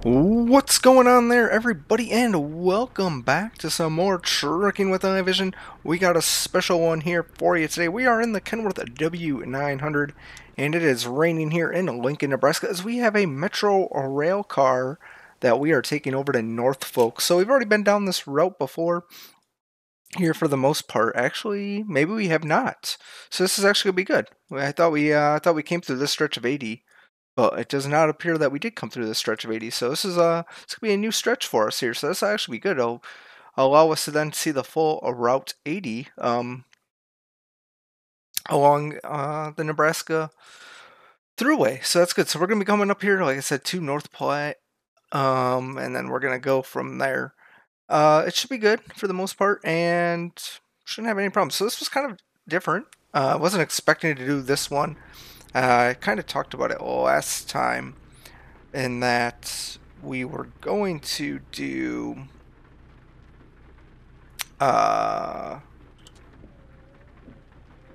What's going on there, everybody, and welcome back to some more Trucking with iVision. We got a special one here for you today. We are in the Kenworth W900, and it is raining here in Lincoln, Nebraska, as we have a Metro rail car that we are taking over to Norfolk. So we've already been down this route before here for the most part. Actually, maybe we have not. So this is actually gonna be good. I thought we came through this stretch of 80. But it does not appear that we did come through this stretch of 80, so this is it's gonna be a new stretch for us here. So this will actually be good. It'll allow us to then see the full Route 80 along the Nebraska Thruway. So that's good. So we're gonna be coming up here, like I said, to North Platte, and then we're gonna go from there. It should be good for the most part, and shouldn't have any problems. So this was kind of different. I wasn't expecting to do this one. I kind of talked about it last time, in that we were going to do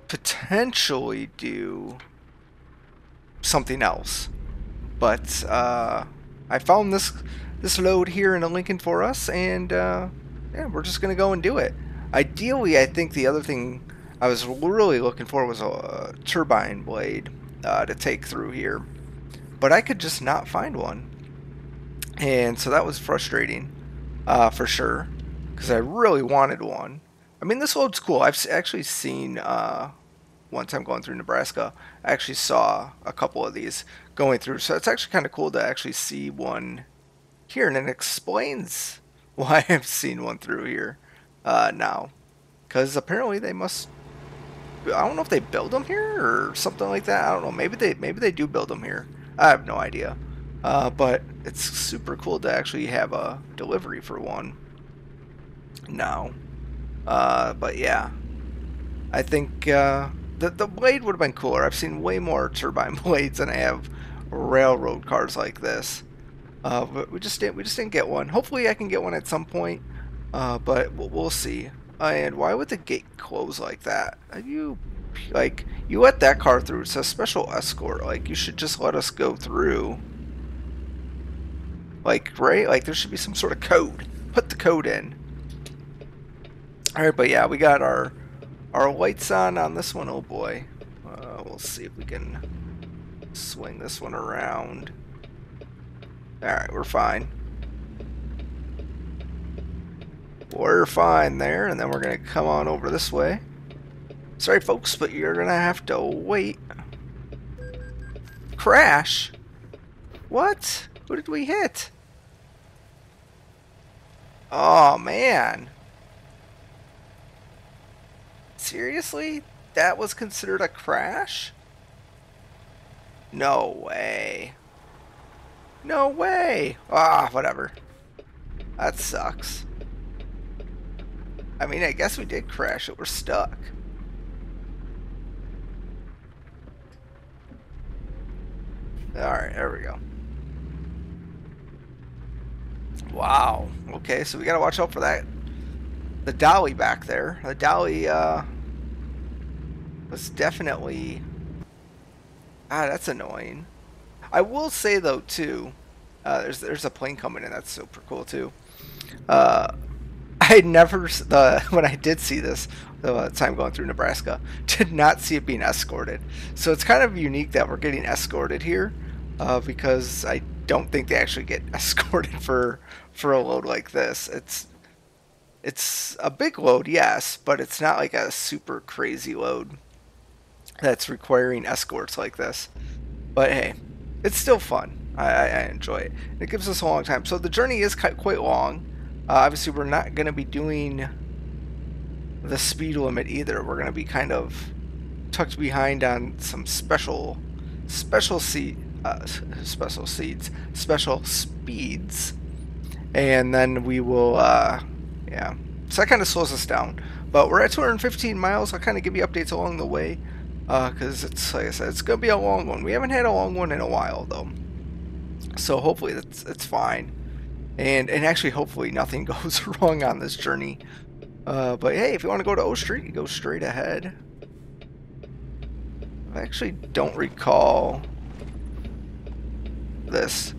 potentially do something else, but I found this load here in a Lincoln for us, and yeah, we're just gonna go and do it. Ideally, I think the other thing I was really looking for was a turbine blade to take through here, but I could just not find one, and so that was frustrating for sure, because I really wanted one. I mean, this load's cool. I've actually seen one time going through Nebraska, I actually saw a couple of these going through, so it's actually kind of cool to actually see one here, and it explains why I've seen one through here now, because apparently they must, I don't know if they build them here or something like that. I don't know. Maybe they do build them here. I have no idea. But it's super cool to actually have a delivery for one now. But yeah, I think the blade would have been cooler. I've seen way more turbine blades than I have railroad cars like this. But we just didn't get one. Hopefully, I can get one at some point. But we'll see. And why would the gate close like that? You let that car through. It's a special escort. Like, you should just let us go through. Like, right? Like, there should be some sort of code. Put the code in. Alright, but yeah, we got our lights on this one. Oh boy. We'll see if we can swing this one around. Alright, we're fine. We're fine there, and then we're going to come on over this way. Sorry, folks, but you're going to have to wait. Crash? What? Who did we hit? Oh, man. Seriously? That was considered a crash? No way. No way. Ah, whatever. That sucks. I mean, I guess we did crash it. We're stuck. Alright, there we go. Wow. Okay, so we gotta watch out for that. The dolly back there. The dolly, was definitely... Ah, that's annoying. I will say, though, too, there's a plane coming in. That's super cool, too. I never, when I did see this, the time going through Nebraska, did not see it being escorted. So it's kind of unique that we're getting escorted here, because I don't think they actually get escorted for a load like this. It's a big load, yes, but it's not like a super crazy load that's requiring escorts like this. But hey, it's still fun. I enjoy it. It gives us a long time. So the journey is quite long. Obviously, we're not going to be doing the speed limit either. We're going to be kind of tucked behind on some special speeds, and then we will, yeah. So that kind of slows us down. But we're at 215 miles. I'll kind of give you updates along the way, because it's, like I said, it's going to be a long one. We haven't had a long one in a while, though. So hopefully it's fine. And actually, hopefully nothing goes wrong on this journey. But hey, if you want to go to O Street, you go straight ahead. I actually don't recall this.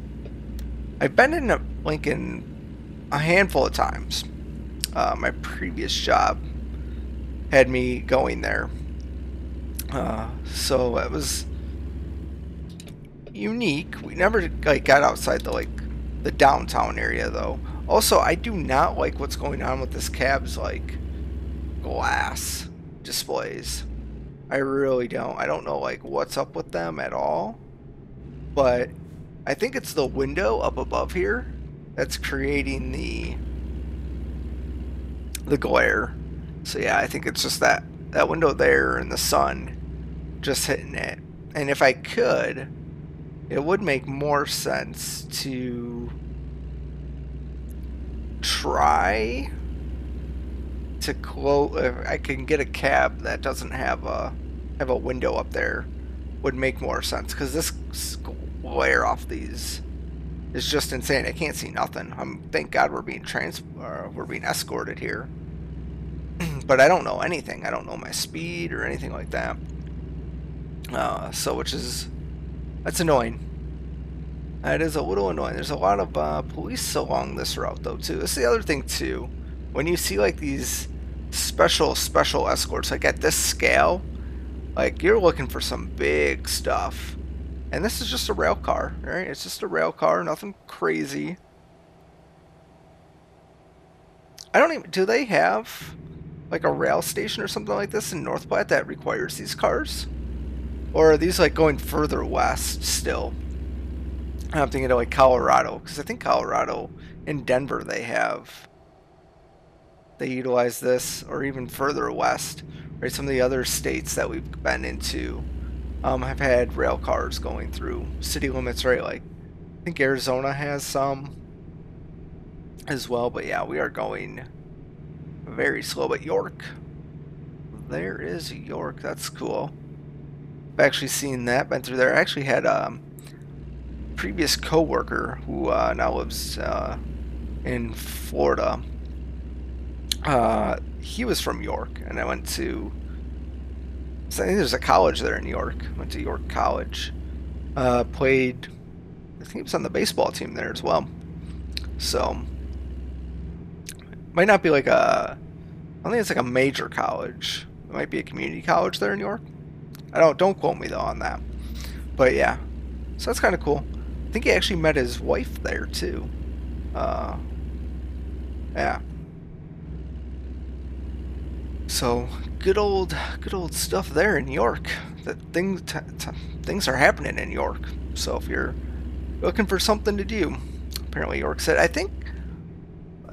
I've been in Lincoln a handful of times. My previous job had me going there, so it was unique. We never like got outside the downtown area though. Also, I do not like what's going on with this cab's like glass displays. I really don't. I don't know like what's up with them at all. But I think it's the window up above here that's creating the glare. So yeah, I think it's just that window there and the sun just hitting it. And if I could, it would make more sense to try to close. If I can get a cab that doesn't have a window up there, would make more sense, because this glare off these is just insane. I can't see nothing. Thank God we're being escorted here. But I don't know anything. I don't know my speed or anything like that. So that's annoying. That is a little annoying. There's a lot of police along this route though too. This is the other thing too. When you see like these special escorts like at this scale, like you're looking for some big stuff. And this is just a rail car, right? It's just a rail car, nothing crazy. I don't even, do they have like a rail station or something like this in North Platte that requires these cars? Or are these like going further west still? I'm thinking of like Colorado, because I think Colorado and Denver they utilize this, or even further west, right? Some of the other states that we've been into have had rail cars going through city limits, right? Like I think Arizona has some as well, but yeah, we are going very slow. But York, there is York. That's cool. I've actually seen that, been through there. I actually had previous co-worker who now lives in Florida. He was from York, and I went to, so I think there's a college there in York. Went to York College. Played, I think he was on the baseball team there as well. So might not be like I don't think it's like a major college. It might be a community college there in York. Don't quote me though on that. But yeah, so that's kind of cool. I think he actually met his wife there too. Yeah. So good old stuff there in York. That things are happening in York. So if you're looking for something to do, apparently York said. I think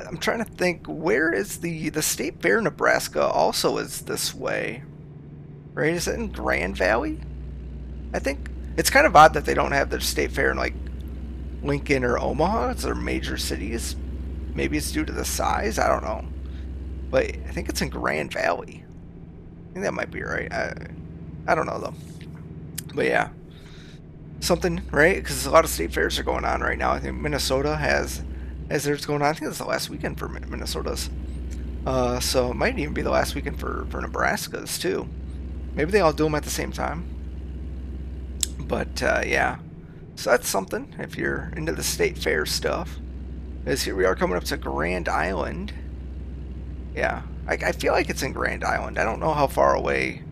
I'm trying to think, where is the state fair in Nebraska? Also is this way, right? Is it in Grand Valley? I think it's kind of odd that they don't have their state fair in like Lincoln or Omaha. It's their major cities. Maybe it's due to the size. I don't know. But I think it's in Grand Valley. I think that might be right. I don't know though. But yeah, something, right? Because a lot of state fairs are going on right now. I think Minnesota has theirs going on. I think it's the last weekend for Minnesota's. So it might even be the last weekend for Nebraska's too. Maybe they all do them at the same time. But yeah, so that's something if you're into the state fair stuff. Is here we are coming up to Grand Island. Yeah, I feel like it's in Grand Island. I don't know how far away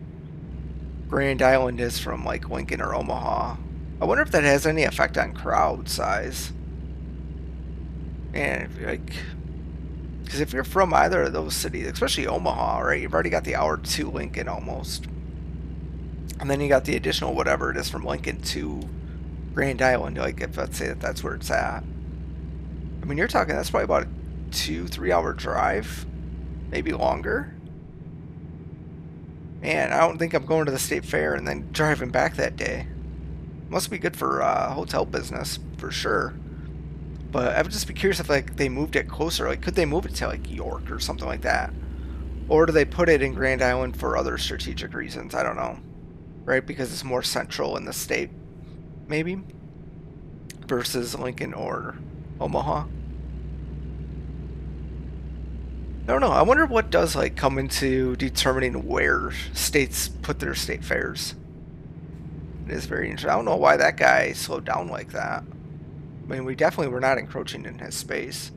Grand Island is from like Lincoln or Omaha. I wonder if that has any effect on crowd size. And because if you're from either of those cities, especially Omaha, right, you've already got the hour to Lincoln almost. And then you got the additional whatever it is from Lincoln to Grand Island. Like if let's say that's where it's at. I mean, you're talking, that's probably about a 2-3 hour drive. Maybe longer. Man, I don't think I'm going to the state fair and then driving back that day. Must be good for hotel business for sure. But I would just be curious if like they moved it closer. Like, could they move it to like York or something like that? Or do they put it in Grand Island for other strategic reasons? I don't know. Right, because it's more central in the state, maybe, versus Lincoln or Omaha. I don't know. I wonder what does like come into determining where states put their state fairs. It is very interesting. I don't know why that guy slowed down like that. I mean, we definitely were not encroaching in his space.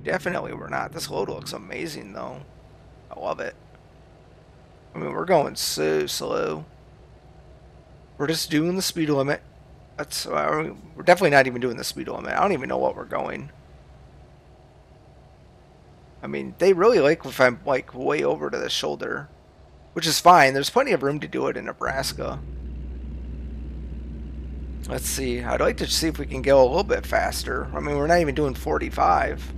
Definitely we're not. This load looks amazing, though. I love it. I mean, we're going so slow. We're just doing the speed limit. That's we're definitely not even doing the speed limit. I don't even know what we're going. I mean, they really like if I'm like way over to the shoulder, which is fine. There's plenty of room to do it in Nebraska. Let's see. I'd like to see if we can go a little bit faster. I mean, we're not even doing 45.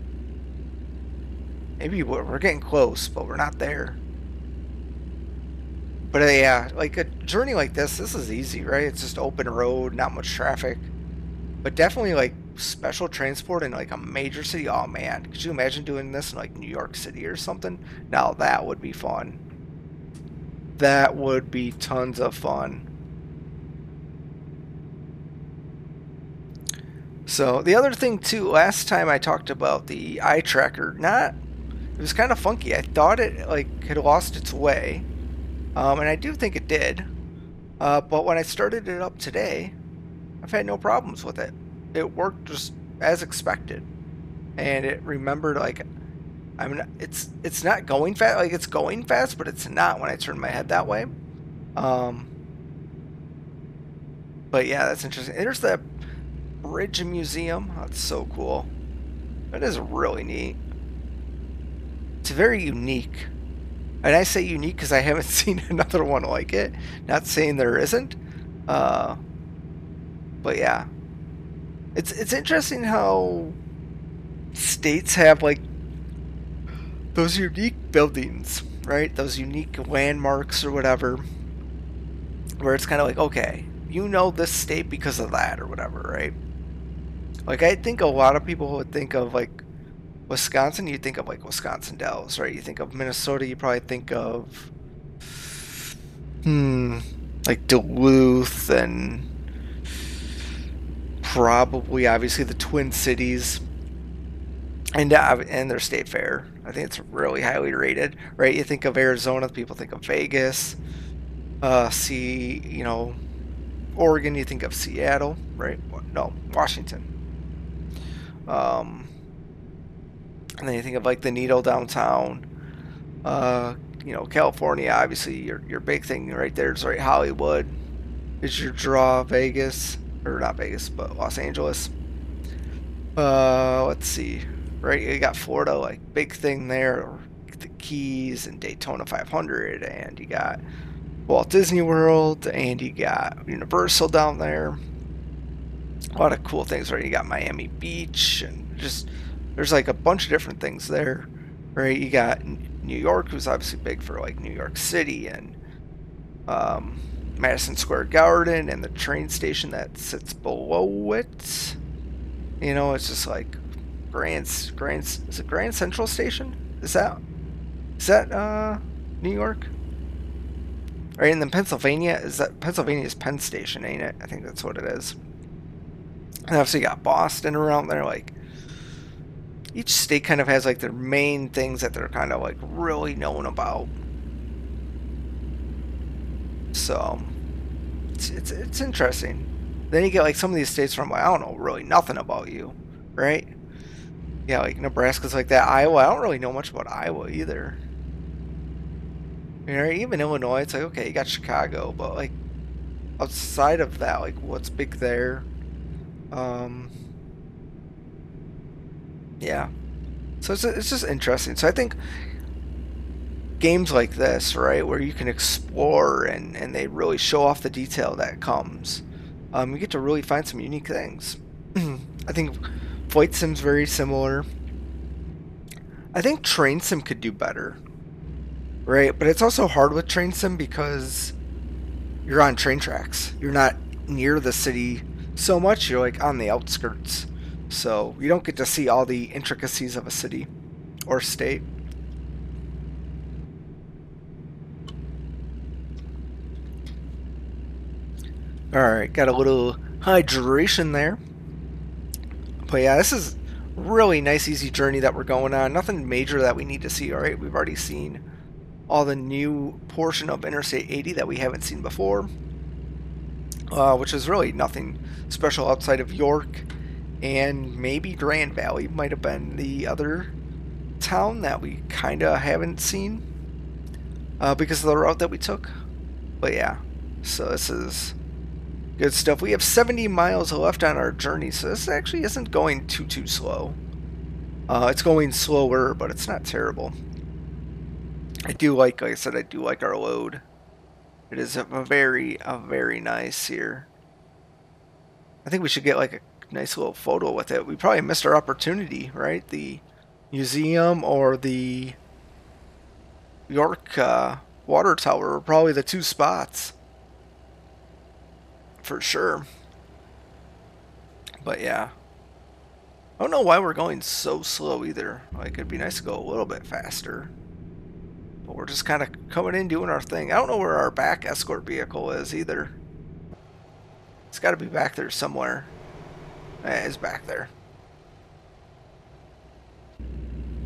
Maybe we're getting close, but we're not there. But yeah, like a journey like this is easy, right? It's just open road, not much traffic. But definitely like special transport in like a major city. Oh man, could you imagine doing this in like New York City or something? Now that would be fun. That would be tons of fun. So the other thing too, last time I talked about the eye tracker, it was kind of funky. I thought it like had lost its way, and I do think it did. But when I started it up today, I've had no problems with it. It worked just as expected, and it remembered like it's not going fast. Like it's going fast, but it's not when I turn my head that way. But yeah, that's interesting. There's that bridge museum. That's so cool. That is really neat. It's very unique. And I say unique because I haven't seen another one like it. Not saying there isn't. But yeah. It's interesting how states have like those unique buildings, right? Those unique landmarks or whatever. Where it's kind of like, okay, you know this state because of that or whatever, right? Like I think a lot of people would think of like Wisconsin, you think of like Wisconsin Dells, right? You think of Minnesota, you probably think of like Duluth and probably obviously the Twin Cities and their state fair. I think it's really highly rated, right? You think of Arizona, people think of Vegas. Oregon, you think of Seattle, right? No, Washington. And then you think of like the Needle downtown. California, obviously your big thing right there is right. Hollywood is your draw. Vegas, or not Vegas, but Los Angeles. Let's see, right? You got Florida, like big thing there. The Keys and Daytona 500, and you got Walt Disney World, and you got Universal down there. A lot of cool things, right? You got Miami Beach, and just there's like a bunch of different things there, right? You got New York, who's obviously big for like New York City, and Madison Square Garden, and the train station that sits below it. It's just like is it Grand Central Station? Is that New York? Right, and then Pennsylvania's Penn Station, ain't it? I think that's what it is. And obviously you got Boston around there. Like each state kind of has like their main things that they're kind of like really known about. So it's interesting. Then you get like some of these states from like, I don't know really nothing about you, right? Yeah, like Nebraska's like that. Iowa, I don't really know much about Iowa either. Even Illinois, it's like, okay, you got Chicago, but like outside of that, like what's big there? Yeah. So it's just interesting. So I think games like this, right, where you can explore and they really show off the detail that comes, you get to really find some unique things. I think Flight Sim's very similar. I think Train Sim could do better. Right, but it's also hard with Train Sim because you're on train tracks. You're not near the city so much. You're like on the outskirts. So you don't get to see all the intricacies of a city or state. Alright, got a little hydration there. But yeah, this is really nice, easy journey that we're going on. Nothing major that we need to see, alright? We've already seen all the new portion of Interstate 80 that we haven't seen before. which is really nothing special outside of York, and maybe Grand Valley might have been the other town that we kind of haven't seen because of the route that we took. But yeah, so this is good stuff. We have 70 miles left on our journey, so this actually isn't going too slow. It's going slower, but it's not terrible. I do like I said, I do like our load. It is a very nice here. I think we should get like a nice little photo with it. We probably missed our opportunity, right? The museum or the York water tower were probably the two spots. For sure. But yeah. I don't know why we're going so slow either. Like, it'd be nice to go a little bit faster. But we're just kind of coming in doing our thing. I don't know where our back escort vehicle is either. It's got to be back there somewhere. It's back there.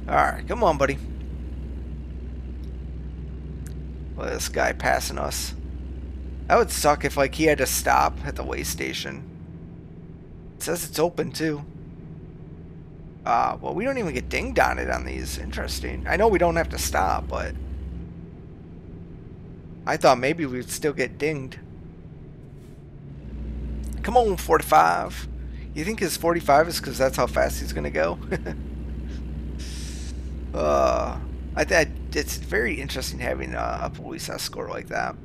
Alright, come on, buddy. Look at this guy passing us. That would suck if like he had to stop at the way station. It says it's open too. Well, we don't even get dinged on it on these. Interesting. I know we don't have to stop, but I thought maybe we'd still get dinged. Come on, 45. You think his 45 is because that's how fast he's gonna go? It's very interesting having a police escort like that.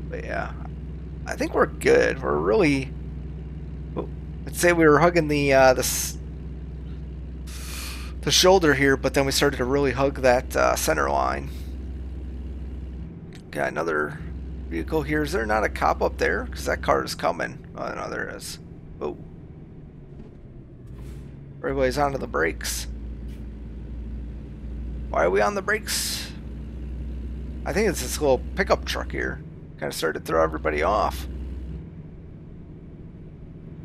But yeah, I think we're good. We're really. Let's say we were hugging the shoulder here, but then we started to really hug that center line. Got another vehicle here. Is there not a cop up there? Because that car is coming. Oh no, there is. Oh, everybody's onto the brakes. Why are we on the brakes? I think it's this little pickup truck here. Kind of started to throw everybody off.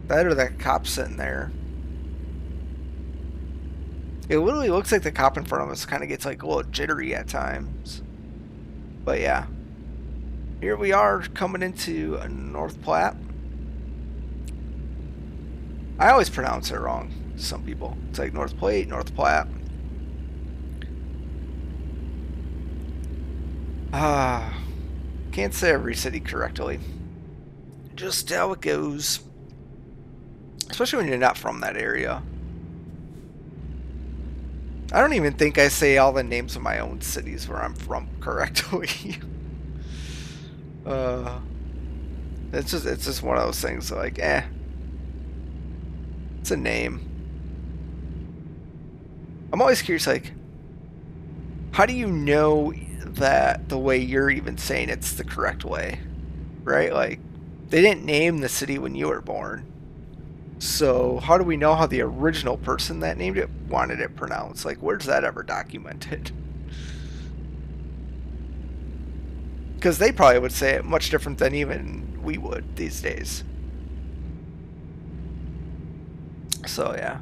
That or that cop sitting there. It literally looks like the cop in front of us kind of gets like a little jittery at times. But yeah. Here we are coming into North Platte. I always pronounce it wrong. Some people. It's like North Platte, North Platte. Can't say every city correctly. Just how it goes. Especially when you're not from that area. I don't even think I say all the names of my own cities where I'm from correctly. It's just one of those things like, it's a name. I'm always curious, like, how do you know that the way you're even saying it's the correct way? Right? Like, they didn't name the city when you were born. So how do we know how the original person that named it wanted it pronounced? Like, where's that ever documented? Because they probably would say it much different than even we would these days. So yeah.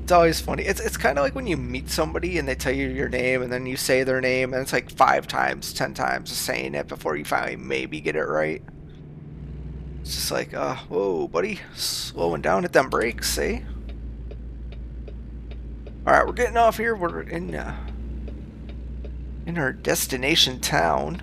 It's always funny. It's kind of like when you meet somebody and they tell you your name and then you say their name and it's like 5 times, 10 times saying it before you finally maybe get it right. It's just like, whoa, buddy, slowing down at them brakes, eh? Alright, we're getting off here. We're in our destination town.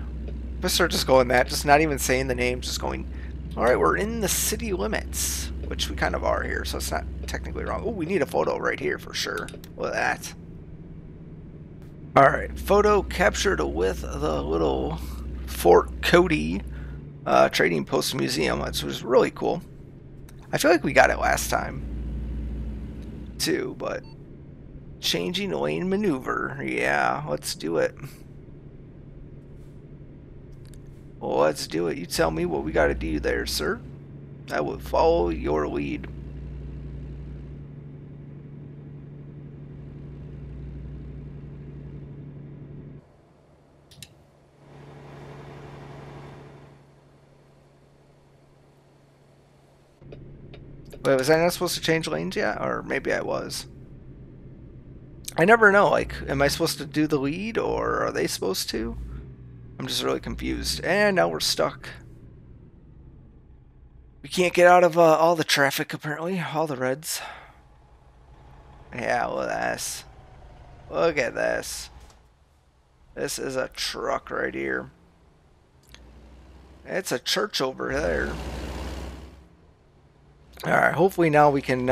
If I start just going that, just not even saying the name, just going, alright, we're in the city limits, which we kind of are here, so it's not technically wrong. Oh, we need a photo right here for sure. Look at that. Alright, photo captured with the little Fort Cody Trading Post Museum, which was really cool. I feel like we got it last time too, but changing lane maneuver, yeah, let's do it. Well, let's do it. You tell me what we got to do there, sir. I will follow your lead. Wait, was I not supposed to change lanes yet? Or maybe I was. I never know. Like, am I supposed to do the lead or are they supposed to? I'm just really confused. And now we're stuck. We can't get out of all the traffic, apparently. All the reds. Yeah, look at this. Look at this. This is a truck right here. It's a church over there. Alright, hopefully now we can,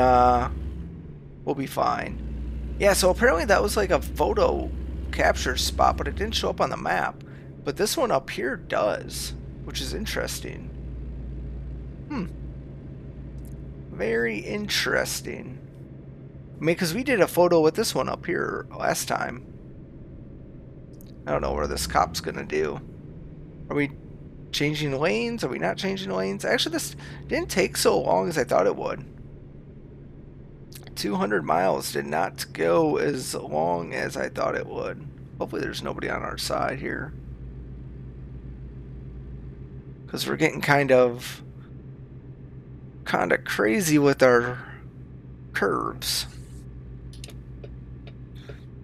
we'll be fine. Yeah, so apparently that was like a photo capture spot, but it didn't show up on the map. But this one up here does, which is interesting. Very interesting. I mean, because we did a photo with this one up here last time. I don't know where this cop's gonna do. Are we changing lanes? Are we not changing lanes? Actually, this didn't take so long as I thought it would. 200 miles did not go as long as I thought it would. Hopefully there's nobody on our side here. Because we're getting kind of crazy with our curves.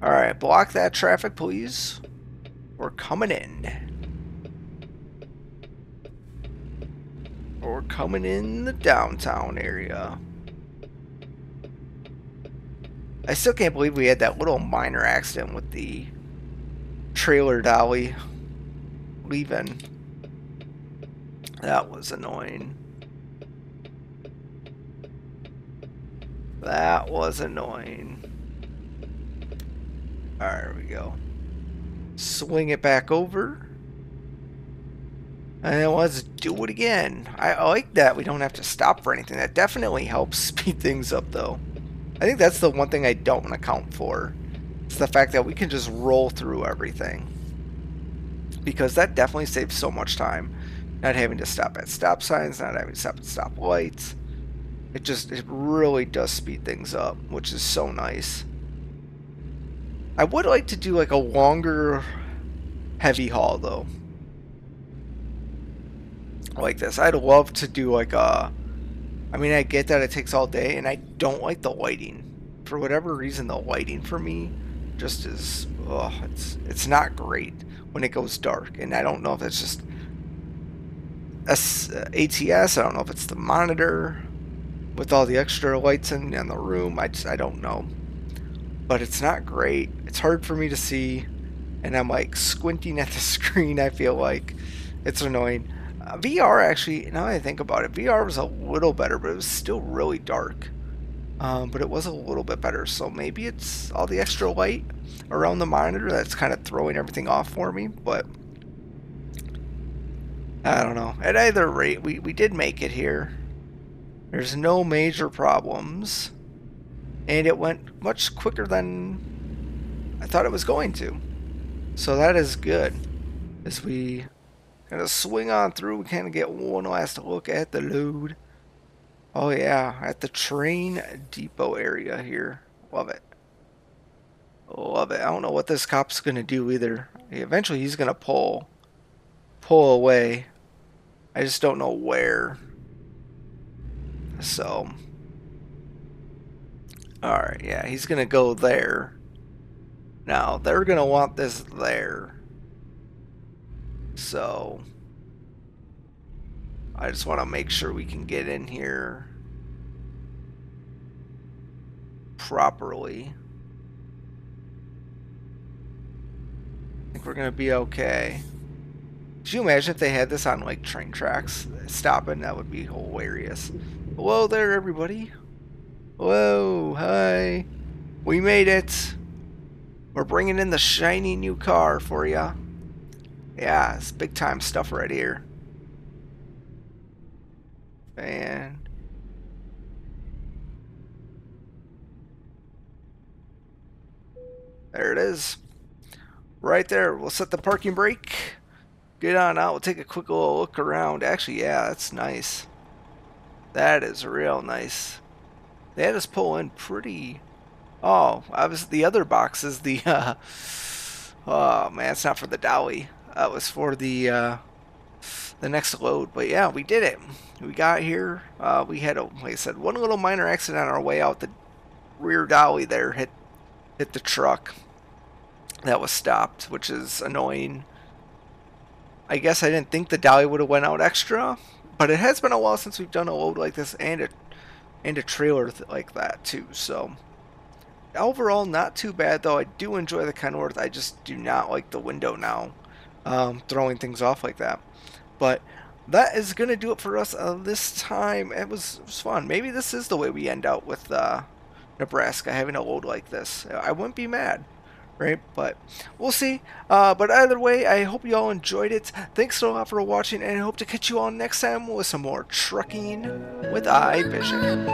Alright, block that traffic, please. We're coming in. We're coming in the downtown area. I still can't believe we had that little minor accident with the trailer dolly leaving. That was annoying. That was annoying. Alright, there we go. Swing it back over. And let's do it again. I like that we don't have to stop for anything. That definitely helps speed things up, though. I think that's the one thing I don't account for. It's the fact that we can just roll through everything. Because that definitely saves so much time. Not having to stop at stop signs, not having to stop at stop lights. It really does speed things up, which is so nice. I would like to do like a longer heavy haul, though. Like this. I'd love to do like a... I mean, I get that it takes all day, and I don't like the lighting. For whatever reason, the lighting for me just is... Ugh, it's not great when it goes dark. And I don't know if it's just ATS. I don't know if it's the monitor with all the extra lights in the room. I don't know. But it's not great. It's hard for me to see. And I'm like squinting at the screen, I feel like. It's annoying. VR actually, now that I think about it, VR was a little better, but it was still really dark. But it was a little bit better, so maybe it's all the extra light around the monitor that's kind of throwing everything off for me, but I don't know. At either rate, we did make it here. There's no major problems, and it went much quicker than I thought it was going to. So that is good, as we kind of swing on through. We kind of get one last look at the load. Oh yeah, at the train depot area here. Love it. Love it. I don't know what this cop's going to do either. Eventually he's going to pull away. I just don't know where. So, alright, yeah, he's going to go there. Now, they're going to want this there. So, I just want to make sure we can get in here properly. I think we're going to be okay. Could you imagine if they had this on like train tracks stopping? That would be hilarious. Hello there, everybody. Whoa, hi. We made it. We're bringing in the shiny new car for ya. Yeah, it's big time stuff right here. And there it is. Right there. We'll set the parking brake. Get on out. We'll take a quick little look around. Actually, yeah, that's nice. That is real nice. They had us pull in pretty... Oh, obviously the other box is the... Oh, man, it's not for the dolly. That was for the next load. But yeah, we did it. We got here. We had, like I said, one little minor accident on our way out. The rear dolly there hit the truck. That was stopped, which is annoying. I guess I didn't think the dolly would have went out extra, but it has been a while since we've done a load like this and a trailer like that too. So overall, not too bad though. I do enjoy the Kenworth. I just do not like the window now, throwing things off like that. But that is gonna do it for us this time. It was fun. Maybe this is the way we end out with Nebraska having a load like this. I wouldn't be mad, right? But we'll see. But either way, I hope you all enjoyed it. Thanks a lot for watching, and I hope to catch you all next time with some more trucking with iVision.